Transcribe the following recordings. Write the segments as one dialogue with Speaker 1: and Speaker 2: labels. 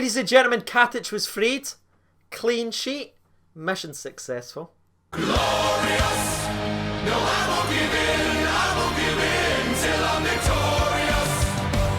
Speaker 1: Ladies and gentlemen, Katic was freed. Clean sheet. Mission successful.
Speaker 2: Glorious. No, I won't give in till I'm victorious.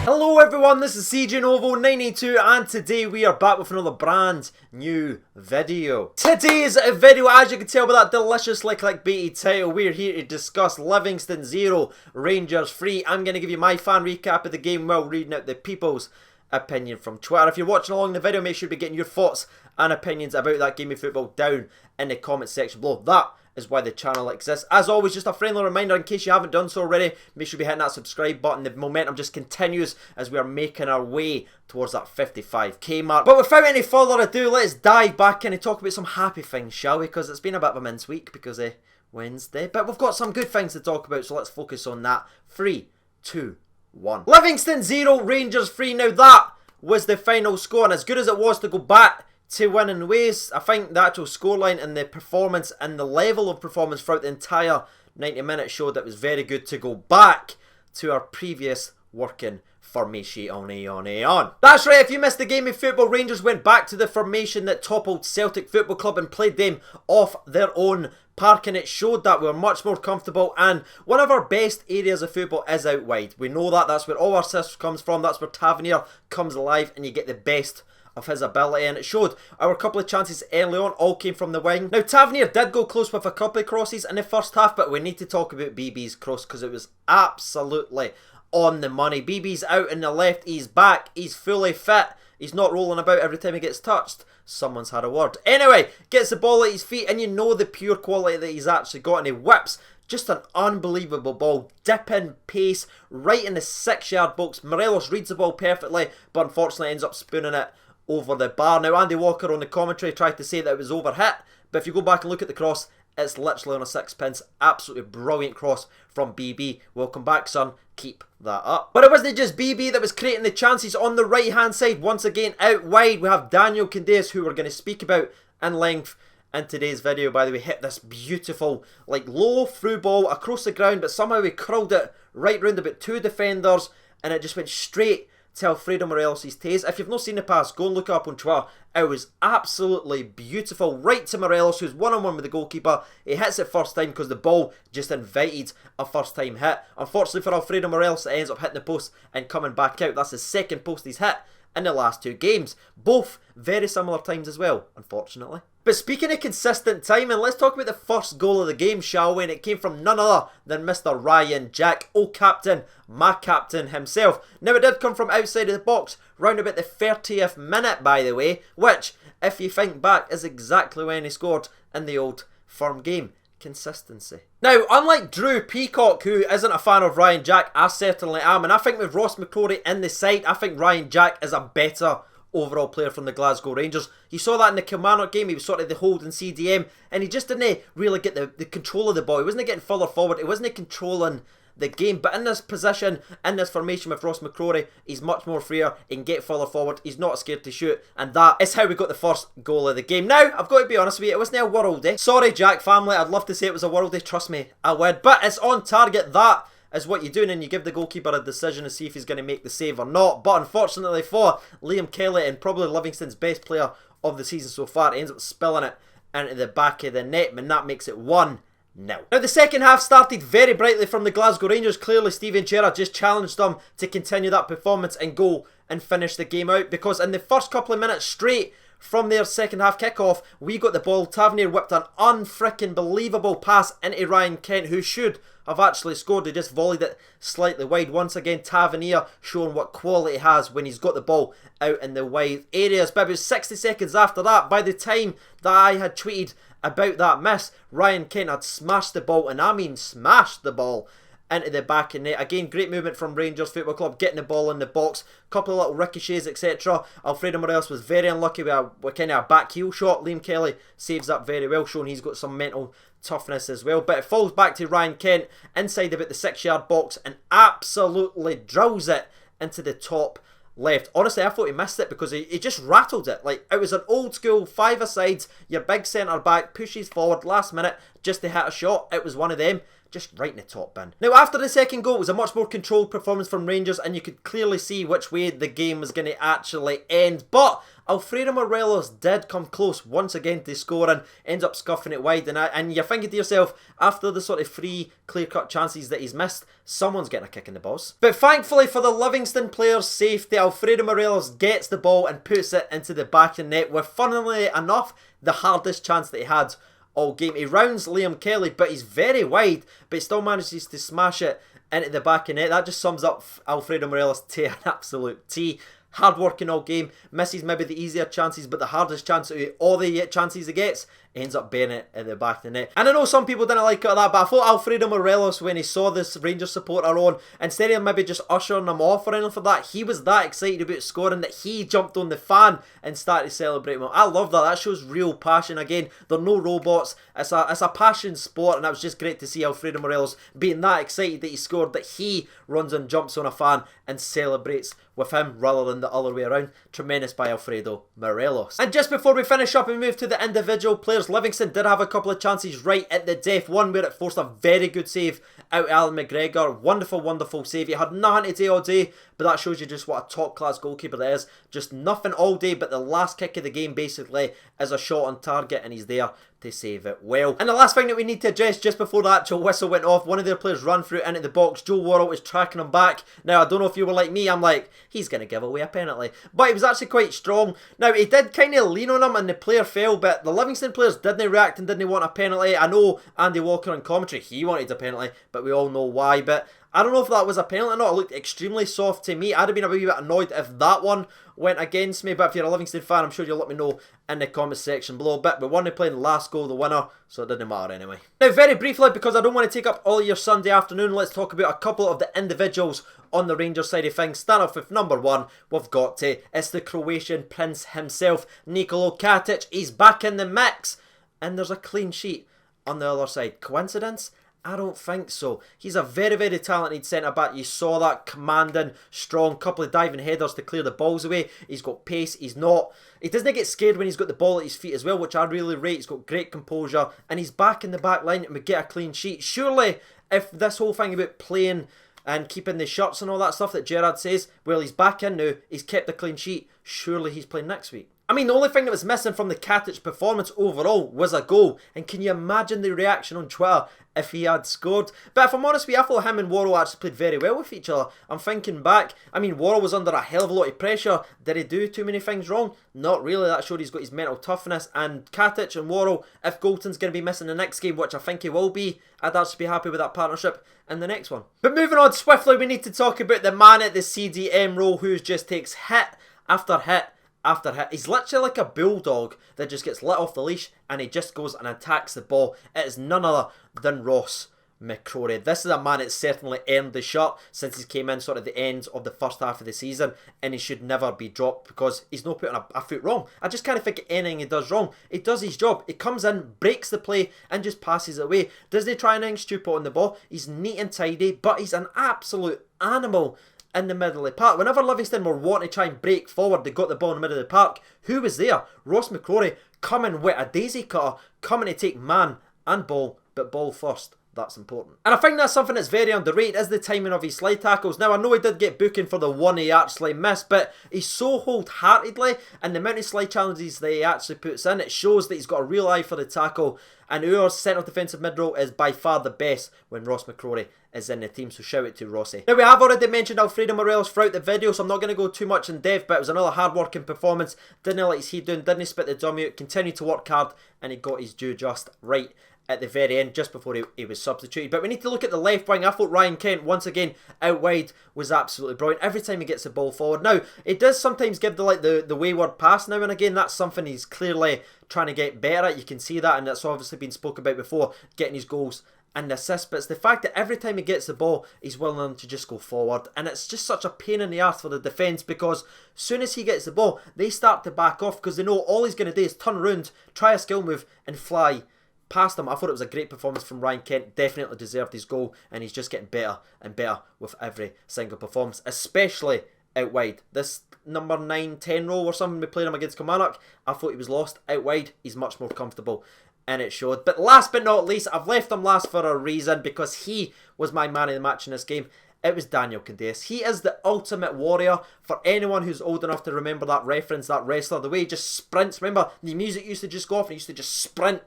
Speaker 1: Hello everyone, this is CJ Novo92 and today we are back with another brand new video. Today's video, as you can tell by that deliciously clickbaity title, we're here to discuss Livingston 0, Rangers 3. I'm going to give you my fan recap of the game while reading out the people's opinion from Twitter. If you're watching along the video, make sure to be getting your thoughts and opinions about that game of football down in the comment section below. That is why the channel exists. As always, just a friendly reminder, in case you haven't done so already, make sure to be hitting that subscribe button. The momentum just continues as we are making our way towards that 55k mark. But without any further ado, let's dive back in and talk about some happy things, shall we? Because it's been a bit of a mince week because of Wednesday. But we've got some good things to talk about, so let's focus on that. 3, 2, 1. Livingston 0, Rangers 3. Now that was the final score, and as good as it was to go back to winning ways, I think the actual scoreline and the performance and the level of performance throughout the entire 90 minutes showed that it was very good to go back to our previous working formation. On. That's right, if you missed the game of football, Rangers went back to the formation that toppled Celtic Football Club and played them off their own park, and it showed that we were much more comfortable, and one of our best areas of football is out wide. We know that, that's where all our assists comes from, that's where Tavernier comes alive and you get the best of his ability, and it showed. Our couple of chances early on all came from the wing. Now Tavernier did go close with a couple of crosses in the first half, but we need to talk about BB's cross because it was absolutely on the money. BB's out in the left, he's back, he's fully fit, he's not rolling about every time he gets touched. Someone's had a word. Anyway, gets the ball at his feet and you know the pure quality that he's actually got, and he whips just an unbelievable ball, dipping pace right in the 6-yard box. Morelos reads the ball perfectly, but unfortunately ends up spooning it over the bar. Now Andy Walker on the commentary tried to say that it was overhit, but if you go back and look at the cross, it's literally on a sixpence. Absolutely brilliant cross from BB. Welcome back, son. Keep that up. But it wasn't just BB that was creating the chances on the right hand side. Once again out wide we have Daniel Candeias, who we're going to speak about in length in today's video. By the way, hit this beautiful like low through ball across the ground, but somehow he curled it right round about 2 defenders and it just went straight to Alfredo Morelos' taste. If you've not seen the pass, go and look it up on Twitter. It was absolutely beautiful. Right to Morelos, who's one-on-one with the goalkeeper. He hits it first time because the ball just invited a first-time hit. Unfortunately for Alfredo Morelos, it ends up hitting the post and coming back out. That's the second post he's hit in the last 2 games. Both very similar times as well, unfortunately. But speaking of consistent timing, let's talk about the first goal of the game, shall we? And it came from none other than Mr. Ryan Jack, captain, my captain himself. Now it did come from outside of the box, round about the 30th minute by the way, which, if you think back, is exactly when he scored in the Old Firm game. Consistency. Now, unlike Drew Peacock, who isn't a fan of Ryan Jack, I certainly am, and I think with Ross McCrory in the side, I think Ryan Jack is a better overall player from the Glasgow Rangers. You saw that in the Kilmarnock game. He was sort of the holding CDM and he just didn't really get the control of the ball. He wasn't getting further forward, he wasn't controlling the game. But in this position, in this formation with Ross McCrory, he's much more freer, he can get further forward, he's not scared to shoot, and that is how we got the first goal of the game. Now, I've got to be honest with you, it wasn't a worldie. Sorry Jack family, I'd love to say it was a worldie, trust me, I would, but it's on target. That is what you're doing, and you give the goalkeeper a decision to see if he's going to make the save or not. But unfortunately for Liam Kelly, and probably Livingston's best player of the season so far, ends up spilling it into the back of the net, and that makes it 1-0. Now the second half started very brightly from the Glasgow Rangers. Clearly Steven Gerrard just challenged them to continue that performance and go and finish the game out, because in the first couple of minutes straight from their second half kickoff, we got the ball. Tavernier whipped an unfrickin' believable pass into Ryan Kent, who should have actually scored. He just volleyed it slightly wide. Once again, Tavernier showing what quality he has when he's got the ball out in the wide areas. But it was 60 seconds after that, by the time that I had tweeted about that miss, Ryan Kent had smashed the ball, and I mean smashed the ball into the back of net. Again, great movement from Rangers Football Club, getting the ball in the box, couple of little ricochets, etc. Alfredo Morelos was very unlucky with a kind of a back heel shot. Liam Kelly saves up very well, showing he's got some mental toughness as well. But it falls back to Ryan Kent inside about the 6-yard box and absolutely drills it into the top left. Honestly, I thought he missed it because he just rattled it. Like, it was an old school 5-a-sides, your big centre back pushes forward last minute just to hit a shot. It was one of them, just right in the top bin. Now, after the second goal, it was a much more controlled performance from Rangers, and you could clearly see which way the game was going to actually end. But Alfredo Morelos did come close once again to scoring, ends up scuffing it wide, and you're thinking to yourself, after the sort of 3 clear-cut chances that he's missed, someone's getting a kick in the balls. But thankfully for the Livingston players' safety, Alfredo Morelos gets the ball and puts it into the back of the net with, funnily enough, the hardest chance that he had all game. He rounds Liam Kelly, but he's very wide, but he still manages to smash it into the back of the net. That just sums up Alfredo Morelos to an absolute T. Hard working all game, misses maybe the easier chances, but the hardest chance out of all the chances he gets, ends up being it in the back of the net. And I know some people didn't like it or that, but I thought Alfredo Morelos, when he saw this Rangers supporter on, instead of maybe just ushering him off or anything for that, he was that excited about scoring that he jumped on the fan and started celebrating him. I love that. That shows real passion. Again, they're no robots. It's a passion sport, and it was just great to see Alfredo Morelos being that excited that he scored, that he runs and jumps on a fan and celebrates with him rather than the other way around. Tremendous by Alfredo Morelos. And just before we finish up and move to the individual players, Livingston did have a couple of chances right at the death. One where it forced a very good save out of Alan McGregor. Wonderful, wonderful save. He had nothing to do all day, but that shows you just what a top class goalkeeper that is. Just nothing all day, but the last kick of the game basically is a shot on target, and he's there to save it well. And the last thing that we need to address just before the actual whistle went off, one of their players ran through into the box. Joe Worrell was tracking him back. Now, I don't know if you were like me, I'm like, he's going to give away a penalty. But he was actually quite strong. Now, he did kind of lean on him and the player fell, but the Livingston players didn't react and didn't want a penalty. I know Andy Walker on commentary, he wanted a penalty, but we all know why. But I don't know if that was a penalty or not. It looked extremely soft to me. I'd have been a wee bit annoyed if that one went against me, but if you're a Livingston fan, I'm sure you'll let me know in the comment section below. But we wanted to play the last goal, the winner, so it didn't matter anyway. Now, very briefly, because I don't want to take up all your Sunday afternoon, let's talk about a couple of the individuals on the Rangers side of things. Start off with number 1, we've got to, it's the Croatian prince himself, Nikola Katic. He's back in the mix, and there's a clean sheet on the other side. Coincidence? I don't think so. He's a very, very talented centre-back. You saw that, commanding, strong, couple of diving headers to clear the balls away. He's got pace. He doesn't get scared when he's got the ball at his feet as well, which I really rate. He's got great composure, and he's back in the back line, and we get a clean sheet. Surely, if this whole thing about playing and keeping the shirts and all that stuff that Gerrard says, well, he's back in now, he's kept the clean sheet, surely he's playing next week. I mean, the only thing that was missing from the Katic performance overall was a goal. And can you imagine the reaction on Twitter if he had scored? But if I'm honest with you, I thought him and Worrell actually played very well with each other. I'm thinking back, I mean, Worrell was under a hell of a lot of pressure. Did he do too many things wrong? Not really. That showed he's got his mental toughness. And Katic and Worrell, if Golton's going to be missing the next game, which I think he will be, I'd actually be happy with that partnership in the next one. But moving on swiftly, we need to talk about the man at the CDM role who just takes hit after hit after hit. He's literally like a bulldog that just gets let off the leash and he just goes and attacks the ball. It is none other than Ross McCrory. This is a man that's certainly earned the shirt since he came in sort of the end of the first half of the season, and he should never be dropped because he's not putting a foot wrong. I just can't think of anything he does wrong. He does his job. He comes in, breaks the play and just passes it away. Doesn't try anything stupid on the ball. He's neat and tidy, but he's an absolute animal in the middle of the park. Whenever Livingston were wanting to try and break forward, they got the ball in the middle of the park. Who was there? Ross McCrory coming with a daisy cutter, coming to take man and ball, but ball first. That's important. And I think that's something that's very underrated, is the timing of his slide tackles. Now, I know he did get booking for the one he actually missed, but he's so wholeheartedly, and the amount of slide challenges that he actually puts in, it shows that he's got a real eye for the tackle. And our centre defensive mid row is by far the best when Ross McCrory is in the team, so shout out to Rossi. Now, we have already mentioned Alfredo Morelos throughout the video, so I'm not going to go too much in depth, but it was another hard-working performance. Didn't let his head down, didn't spit the dummy out, continued to work hard, and he got his due just right at the very end, just before he was substituted. But we need to look at the left wing. I thought Ryan Kent, once again, out wide, was absolutely brilliant. Every time he gets the ball forward. Now, it does sometimes give the wayward pass now and again. That's something he's clearly trying to get better at. You can see that, and that's obviously been spoken about before, getting his goals and assists. But it's the fact that every time he gets the ball, he's willing to just go forward. And it's just such a pain in the arse for the defence, because as soon as he gets the ball, they start to back off, because they know all he's going to do is turn around, try a skill move, and fly past him. I thought it was a great performance from Ryan Kent. Definitely deserved his goal, and he's just getting better and better with every single performance, especially out wide. This number 9-10 role or something, we played him against Kilmarnock, I thought he was lost. Out wide, he's much more comfortable, and it showed. But last but not least, I've left him last for a reason, because he was my man of the match in this game, it was Daniel Candias. He is the ultimate warrior. For anyone who's old enough to remember that reference, that wrestler, the way he just sprints. Remember, the music used to just go off and he used to just sprint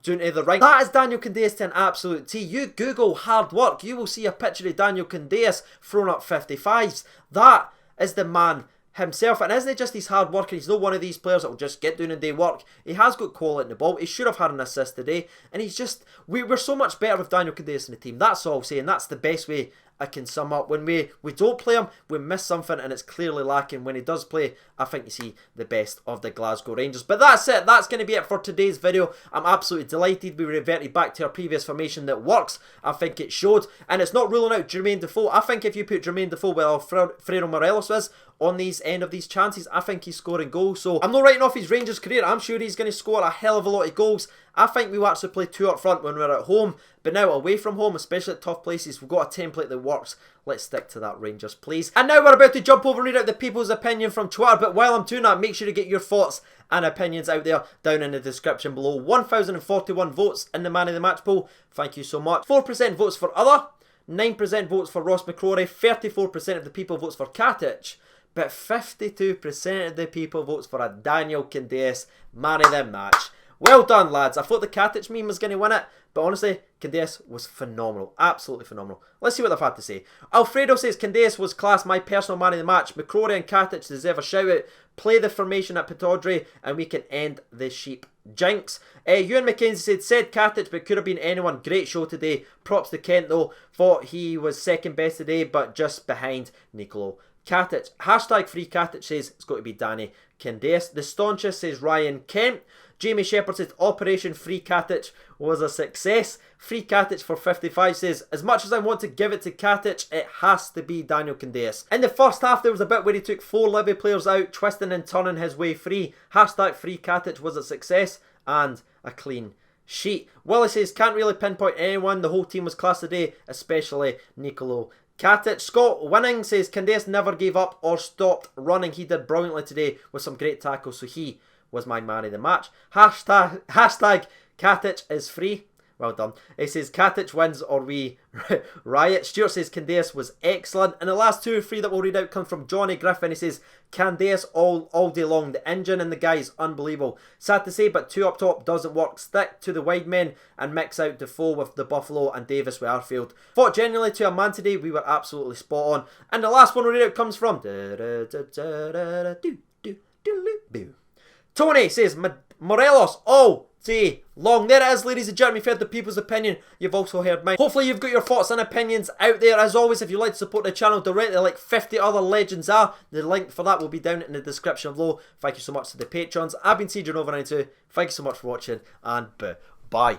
Speaker 1: down to the ring. That is Daniel Candias to an absolute T. You Google hard work, you will see a picture of Daniel Candias throwing up 55s. That is the man himself, and isn't it just he's hard working? He's not one of these players that will just get down and do work. He has got quality in the ball. He should have had an assist today, and he's just, we're so much better with Daniel Candias in the team. That's all I'm saying. That's the best way I can sum up. When we don't play him, we miss something, and it's clearly lacking. When he does play, I think you see the best of the Glasgow Rangers. But that's it. That's going to be it for today's video. I'm absolutely delighted we reverted back to our previous formation that works. I think it showed, and it's not ruling out Jermaine Defoe. I think if you put Jermaine Defoe where Alfredo Morelos is on these end of these chances, I think he's scoring goals. So I'm not writing off his Rangers career. I'm sure he's going to score a hell of a lot of goals. I think we will actually play two up front when we're at home, but now away from home, especially at tough places, we've got a template that works. Let's stick to that, Rangers, please. And now we're about to jump over and read out the people's opinion from Twitter, but while I'm doing that, make sure to get your thoughts and opinions out there down in the description below. 1,041 votes in the man of the match poll. Thank you so much. 4% votes for other, 9% votes for Ross McCrory, 34% of the people votes for Katic, but 52% of the people votes for a Daniel Candias man of the match. Well done, lads. I thought the Katic meme was going to win it, but honestly, Candias was phenomenal. Absolutely phenomenal. Let's see what they've had to say. Alfredo says, Candias was class, my personal man of the match. McCrory and Katic deserve a shout out. Play the formation at Pataudry and we can end the sheep jinx. Ewan McKenzie said Katic, but could have been anyone. Great show today. Props to Kent though. Thought he was second best today, but just behind Nicolo Katic. Hashtag free Katic says it's got to be Danny Candias. The staunchest says Ryan Kent. Jamie Shepherd says Operation Free Katic was a success. Free Katic for 55 says, as much as I want to give it to Katic, it has to be Daniel Candias. In the first half, there was a bit where he took 4 Livy players out, twisting and turning his way free. Hashtag Free Katic was a success and a clean sheet. Willie says, can't really pinpoint anyone. The whole team was class today, especially Nicolo Katic. Scott Winning says, Candias never gave up or stopped running. He did brilliantly today with some great tackles, so he was my man of the match. Hashtag Katic is free. Well done. He says Katic wins or we riot. Stuart says Candias was excellent. And the last 2 or 3 that we'll read out come from Johnny Griffin. He says Candias all day long. The engine and the guy is unbelievable. Sad to say, but 2 up top doesn't work. Stick to the wide men and mix out Defoe with the Buffalo and Davis with Arfield. Thought genuinely to a man today, we were absolutely spot on. And the last one we'll read out comes from Tony says Morelos all day long. There it is, ladies and gentlemen. You've heard the people's opinion. You've also heard mine. Hopefully you've got your thoughts and opinions out there. As always, if you'd like to support the channel directly like 50 other legends are, the link for that will be down in the description below. Thank you so much to the patrons. I've been CJ Over92. Thank you so much for watching and bye.